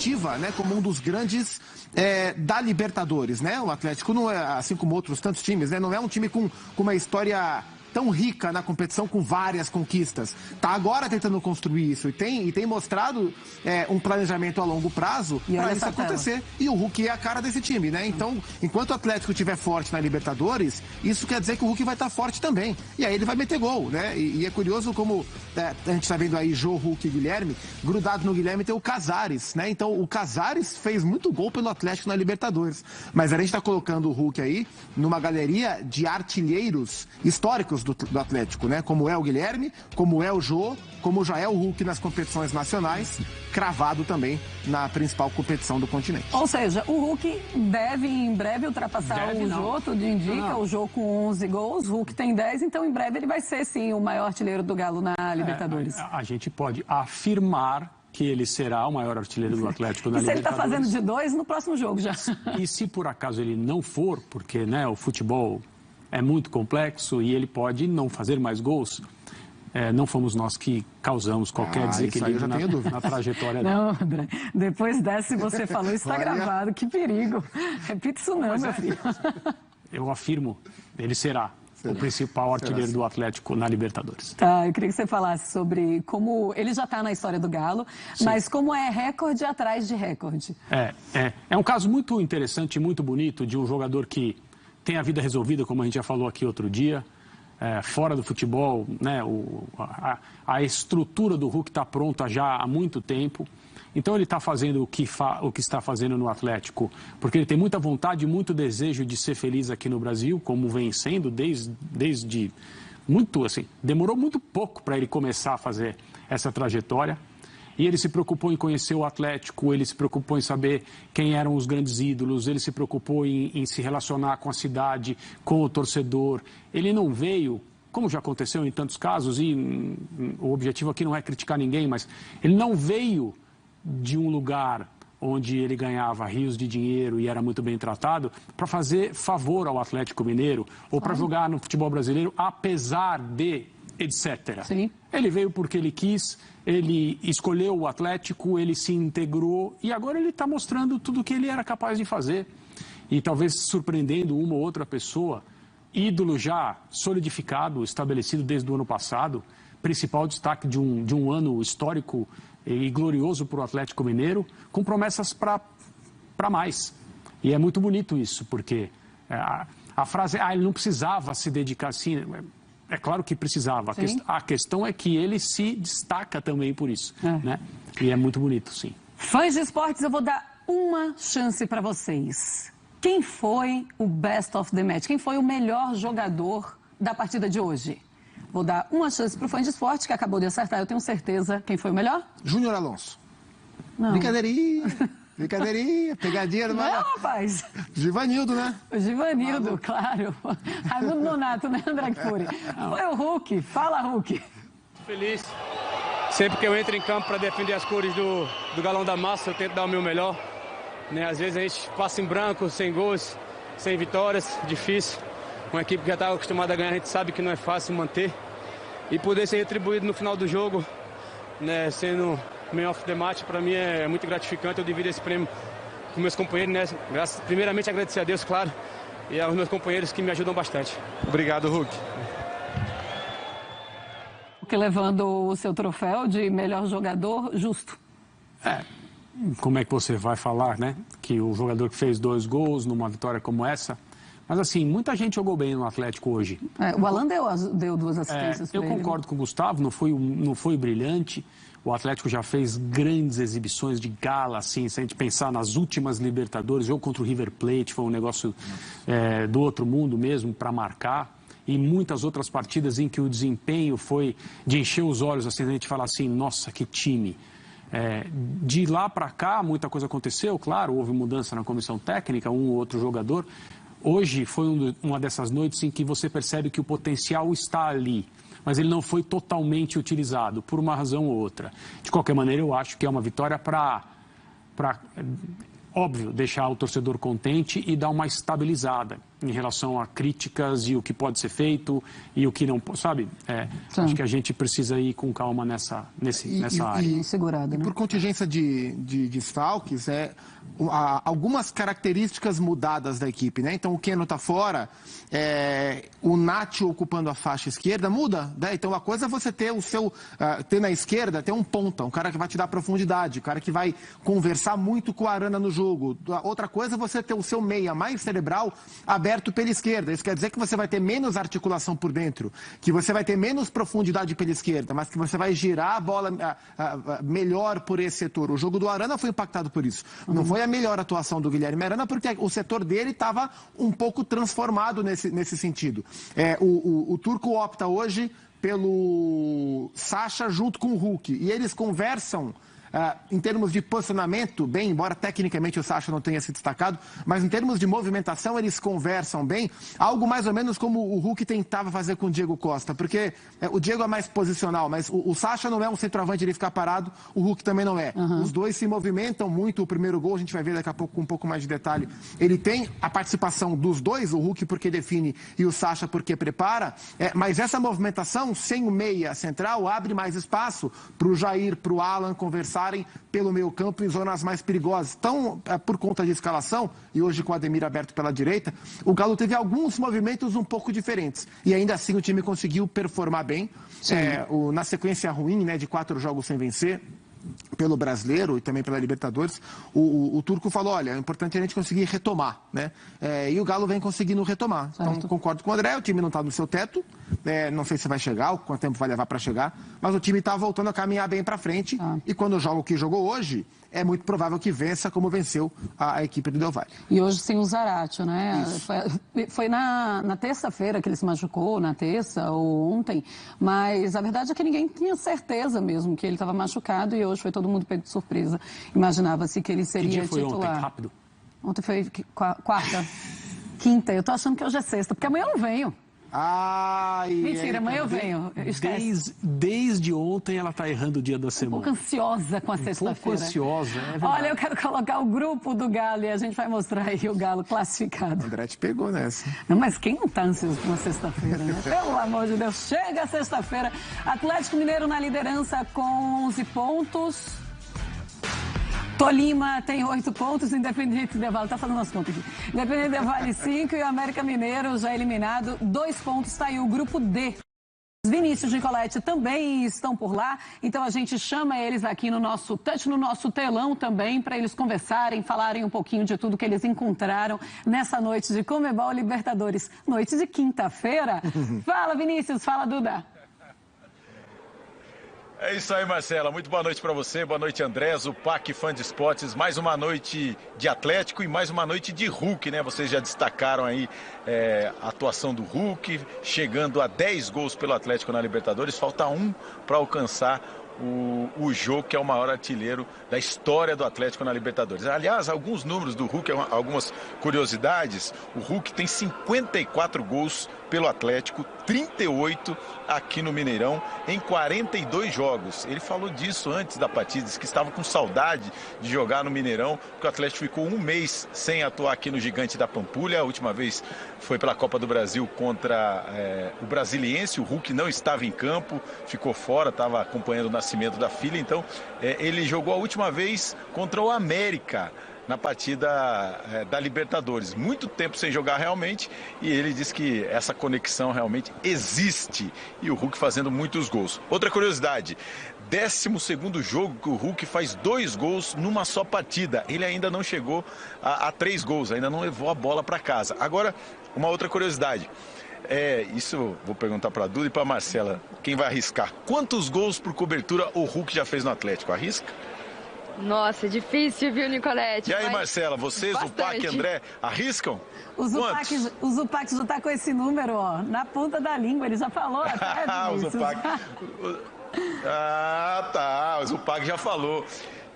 perspectiva, né, como um dos grandes da Libertadores, né? O Atlético não é, assim como outros tantos times, né, não é um time com uma história tão rica na competição, com várias conquistas. Tá agora tentando construir isso e tem mostrado um planejamento a longo prazo para isso acontecer. E o Hulk é a cara desse time, né? Então, enquanto o Atlético estiver forte na Libertadores, isso quer dizer que o Hulk vai estar forte também. E aí ele vai meter gol, né? E é curioso como a gente tá vendo aí Jô, Hulk e Guilherme, grudado no Guilherme tem o Casares, né? Então, o Casares fez muito gol pelo Atlético na Libertadores. Mas a gente tá colocando o Hulk aí numa galeria de artilheiros históricos do Atlético, né? Como é o Guilherme, como é o Jô, como já é o Hulk nas competições nacionais, cravado também na principal competição do continente. Ou seja, o Hulk deve em breve ultrapassar o Jô, tudo indica, o Jô com 11 gols, o Hulk tem 10, então em breve ele vai ser sim o maior artilheiro do Galo na Libertadores. A gente pode afirmar que ele será o maior artilheiro do Atlético na Libertadores. E se ele está fazendo de 2 no próximo jogo já? E se por acaso ele não for, porque né, o futebol é muito complexo e ele pode não fazer mais gols, não fomos nós que causamos qualquer desequilíbrio na trajetória dele. Não, André, depois dessa, se você falou, isso está gravado, que perigo. Repita isso não, meu filho. Eu afirmo, ele será o principal artilheiro do Atlético na Libertadores. Tá, eu queria que você falasse sobre como ele já está na história do Galo, sim, mas como é recorde atrás de recorde. É um caso muito interessante e muito bonito de um jogador que tem a vida resolvida, como a gente já falou aqui outro dia, fora do futebol, né, a estrutura do Hulk está pronta já há muito tempo. Então ele está fazendo o que está fazendo no Atlético, porque ele tem muita vontade e muito desejo de ser feliz aqui no Brasil, como vem sendo desde muito, assim, demorou muito pouco para ele começar a fazer essa trajetória. E ele se preocupou em conhecer o Atlético, ele se preocupou em saber quem eram os grandes ídolos, ele se preocupou em se relacionar com a cidade, com o torcedor. Ele não veio, como já aconteceu em tantos casos, e o objetivo aqui não é criticar ninguém, mas ele não veio de um lugar onde ele ganhava rios de dinheiro e era muito bem tratado, para fazer favor ao Atlético Mineiro ou para jogar no futebol brasileiro, apesar de etc. Sim. Ele veio porque ele quis, ele escolheu o Atlético, ele se integrou e agora ele está mostrando tudo o que ele era capaz de fazer. E talvez surpreendendo uma ou outra pessoa, ídolo já solidificado, estabelecido desde o ano passado, principal destaque de um ano histórico e glorioso para o Atlético Mineiro, com promessas para mais. E é muito bonito isso, porque a frase, ele não precisava se dedicar assim... É claro que precisava. A questão é que ele se destaca também por isso. Né? E é muito bonito, sim. Fãs de esportes, eu vou dar uma chance para vocês. Quem foi o best of the match? Quem foi o melhor jogador da partida de hoje? Vou dar uma chance para o fã de esporte, que acabou de acertar. Eu tenho certeza. Quem foi o melhor? Júnior Alonso. Não. Brincadeirinha, pegadinha. Não, rapaz. Givanildo, né? O Givanildo, claro. Raimundo Nonato, né, André Fury? Foi o Hulk. Fala, Hulk. Feliz. Sempre que eu entro em campo para defender as cores do Galão da Massa, eu tento dar o meu melhor. Né? Às vezes a gente passa em branco, sem gols, sem vitórias, difícil. Uma equipe que já está acostumada a ganhar, a gente sabe que não é fácil manter. E poder ser retribuído no final do jogo, né, sendo man of the match, para mim é muito gratificante. Eu divido esse prêmio com meus companheiros, né? Primeiramente agradecer a Deus, claro, e aos meus companheiros que me ajudam bastante. Obrigado, Hulk. Hulk levando o seu troféu de melhor jogador justo. Como é que você vai falar, né? Que o jogador que fez 2 gols numa vitória como essa... Mas assim, muita gente jogou bem no Atlético hoje. O Alan deu 2 assistências. Eu concordo com o Gustavo, não foi brilhante. O Atlético já fez grandes exibições de gala, assim, se a gente pensar nas últimas Libertadores, jogo contra o River Plate, foi um negócio do outro mundo mesmo, para marcar. E muitas outras partidas em que o desempenho foi de encher os olhos, assim, a gente fala assim, nossa, que time. De lá para cá, muita coisa aconteceu, claro, houve mudança na comissão técnica, um ou outro jogador. Hoje foi uma dessas noites em que você percebe que o potencial está ali, mas ele não foi totalmente utilizado, por uma razão ou outra. De qualquer maneira, eu acho que é uma vitória para óbvio, deixar o torcedor contente e dar uma estabilizada em relação a críticas e o que pode ser feito e o que não pode, sabe? Acho que a gente precisa ir com calma nessa área. Segurada, né? Por contingência de desfalques, algumas características mudadas da equipe, né? Então o Keno está fora, o Nacho ocupando a faixa esquerda muda, né? Então a coisa é você ter ter na esquerda, ter um ponta, um cara que vai te dar profundidade, um cara que vai conversar muito com a Arana no jogo. Outra coisa é você ter o seu meia mais cerebral aberto pela esquerda. Isso quer dizer que você vai ter menos articulação por dentro, que você vai ter menos profundidade pela esquerda, mas que você vai girar a bola melhor por esse setor. O jogo do Arana foi impactado por isso. Não foi a melhor atuação do Guilherme Arana, porque o setor dele estava um pouco transformado nesse sentido. O Turco opta hoje pelo Sacha junto com o Hulk, e eles conversam em termos de posicionamento, bem, embora tecnicamente o Sacha não tenha se destacado, mas em termos de movimentação eles conversam bem, algo mais ou menos como o Hulk tentava fazer com o Diego Costa, porque o Diego é mais posicional, mas o Sacha não é um centroavante, ele ficar parado, o Hulk também não é. Os dois se movimentam muito, o primeiro gol, a gente vai ver daqui a pouco com um pouco mais de detalhe, ele tem a participação dos dois, o Hulk porque define e o Sacha porque prepara, mas essa movimentação sem o meia central abre mais espaço para o Jair, para o Alan conversar pelo meio campo em zonas mais perigosas. Então, por conta de escalação, e hoje com o Ademir aberto pela direita, o Galo teve alguns movimentos um pouco diferentes. E ainda assim o time conseguiu performar bem. Na sequência ruim, né, de 4 jogos sem vencer, pelo Brasileiro e também pela Libertadores, o Turco falou, olha, é importante a gente conseguir retomar, né? E o Galo vem conseguindo retomar. Certo. Então, concordo com o André, o time não está no seu teto, não sei se vai chegar, quanto tempo vai levar para chegar, mas o time está voltando a caminhar bem para frente, e quando joga o que jogou hoje, é muito provável que vença como venceu a equipe do Del Valle. E hoje sem o Zaratio, né? Foi na terça-feira que ele se machucou, na terça ou ontem, mas a verdade é que ninguém tinha certeza mesmo que ele estava machucado e hoje foi todo mundo pego de surpresa. Imaginava-se que ele seria que dia foi titular. Ontem? Rápido. Ontem foi quarta, quinta. Eu tô achando que hoje é sexta, porque amanhã eu não venho. Mentira, amanhã eu venho. Desde ontem ela está errando o dia da semana. Um pouco ansiosa com a sexta-feira. Um pouco ansiosa, é verdade. Olha, eu quero colocar o grupo do Galo e a gente vai mostrar aí o Galo classificado. O André te pegou nessa. Não, mas quem não está ansioso com a sexta-feira, né? Pelo amor de Deus, chega a sexta-feira. Atlético Mineiro na liderança com 11 pontos. Tolima tem 8 pontos, Independente Del Valle, tá fazendo as contas aqui. Independente Del Valle 5 e o América Mineiro já eliminado, 2 pontos, tá aí o grupo D. Vinícius e Nicoletti também estão por lá, então a gente chama eles aqui no nosso touch, no nosso telão também, para eles conversarem, falarem um pouquinho de tudo que eles encontraram nessa noite de Conmebol Libertadores, noite de quinta-feira. Fala, Vinícius, fala, Duda. É isso aí, Marcela. Muito boa noite para você. Boa noite, André, Zupac, fã de esportes. Mais uma noite de Atlético e mais uma noite de Hulk, né? Vocês já destacaram aí a atuação do Hulk, chegando a 10 gols pelo Atlético na Libertadores. Falta 1 para alcançar o Jô, que é o maior artilheiro da história do Atlético na Libertadores. Aliás, alguns números do Hulk, algumas curiosidades. O Hulk tem 54 gols pelo Atlético, 38 aqui no Mineirão, em 42 jogos. Ele falou disso antes da partida, disse que estava com saudade de jogar no Mineirão, porque o Atlético ficou 1 mês sem atuar aqui no Gigante da Pampulha. A última vez foi pela Copa do Brasil contra o Brasiliense. O Hulk não estava em campo, ficou fora, estava acompanhando o nascimento da filha. Então, ele jogou a última vez contra o América, na partida da Libertadores. Muito tempo sem jogar realmente, e ele diz que essa conexão realmente existe, e o Hulk fazendo muitos gols. Outra curiosidade, 12º jogo que o Hulk faz 2 gols numa só partida. Ele ainda não chegou a 3 gols, ainda não levou a bola para casa. Agora, uma outra curiosidade. Isso vou perguntar para a Duda e para a Marcela, quem vai arriscar. Quantos gols por cobertura o Hulk já fez no Atlético? Arrisca? Nossa, difícil, viu, Nicoletti? E aí, Marcela, vocês, Zupac e André, arriscam? O Zupac já tá com esse número, ó, na ponta da língua, ele já falou até. O Zupac. Tá, o Zupac já falou.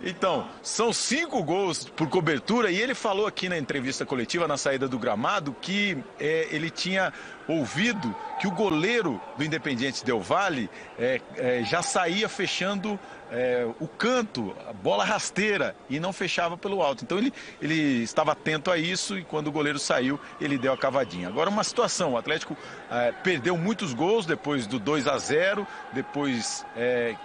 Então, são 5 gols por cobertura, e ele falou aqui na entrevista coletiva, na saída do gramado, que ele tinha ouvido que o goleiro do Independiente Del Valle já saía fechando o canto, a bola rasteira, e não fechava pelo alto. Então ele estava atento a isso, e quando o goleiro saiu, ele deu a cavadinha. Agora uma situação, o Atlético perdeu muitos gols depois do 2-0, depois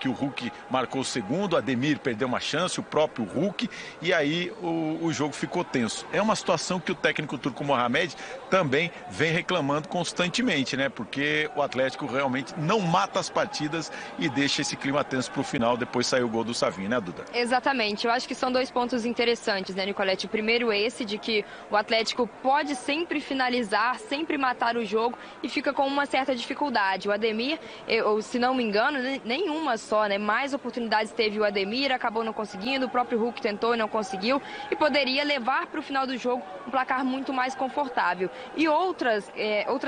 que o Hulk marcou o segundo, o Ademir perdeu uma chance, o próprio Hulk, e aí o jogo ficou tenso. É uma situação que o técnico turco Mohamed também vem reclamando constantemente, né? Porque o Atlético realmente não mata as partidas e deixa esse clima tenso para o final. Depois saiu o gol do Savinho, né, Duda? Exatamente. Eu acho que são dois pontos interessantes, né, Nicolete? O primeiro esse de que o Atlético pode sempre finalizar, sempre matar o jogo e fica com uma certa dificuldade. O Ademir, se não me engano, nenhuma só, né? Mais oportunidades teve o Ademir, acabou não conseguindo, o próprio Hulk tentou e não conseguiu, e poderia levar para o final do jogo um placar muito mais confortável. E outra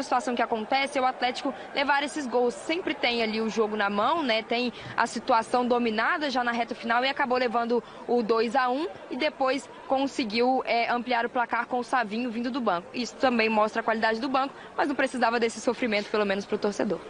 situação que acontece é o Atlético levar esses gols. Sempre tem ali o jogo na mão, né? Tem a situação dominada já na reta final e acabou levando o 2-1 e depois conseguiu ampliar o placar com o Savinho vindo do banco. Isso também mostra a qualidade do banco, mas não precisava desse sofrimento, pelo menos para o torcedor.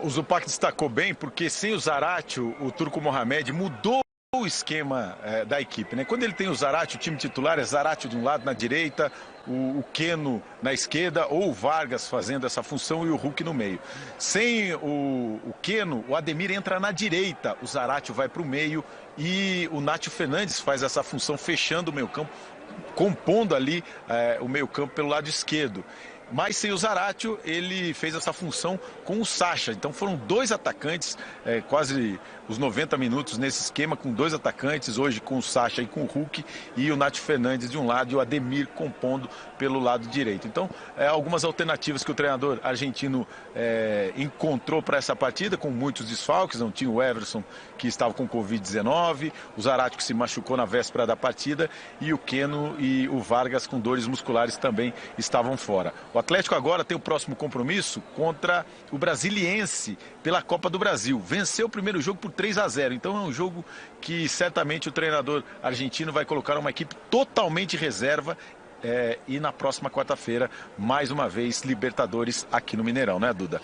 O Zupac destacou bem, porque sem o Zarate, o Turco Mohamed mudou o esquema da equipe, né? Quando ele tem o Zarate, o time titular é Zarate de um lado, na direita, o Keno na esquerda, ou o Vargas fazendo essa função e o Hulk no meio. Sem o Keno, o Ademir entra na direita, o Zarate vai para o meio e o Nátio Fernandes faz essa função fechando o meio campo, compondo ali o meio campo pelo lado esquerdo. Mas sem o Zaratio, ele fez essa função com o Sacha. Então foram dois atacantes, quase os 90 minutos nesse esquema, com dois atacantes, hoje com o Sacha e com o Hulk, e o Nátio Fernandes de um lado e o Ademir compondo pelo lado direito. Então, algumas alternativas que o treinador argentino encontrou para essa partida, com muitos desfalques. Não tinha o Everson, que estava com Covid-19, o Zaratio, que se machucou na véspera da partida, e o Keno e o Vargas, com dores musculares, também estavam fora. O Atlético agora tem o próximo compromisso contra o Brasiliense pela Copa do Brasil. Venceu o primeiro jogo por 3-0. Então é um jogo que certamente o treinador argentino vai colocar uma equipe totalmente reserva. E na próxima quarta-feira, mais uma vez, Libertadores aqui no Mineirão, né, Duda?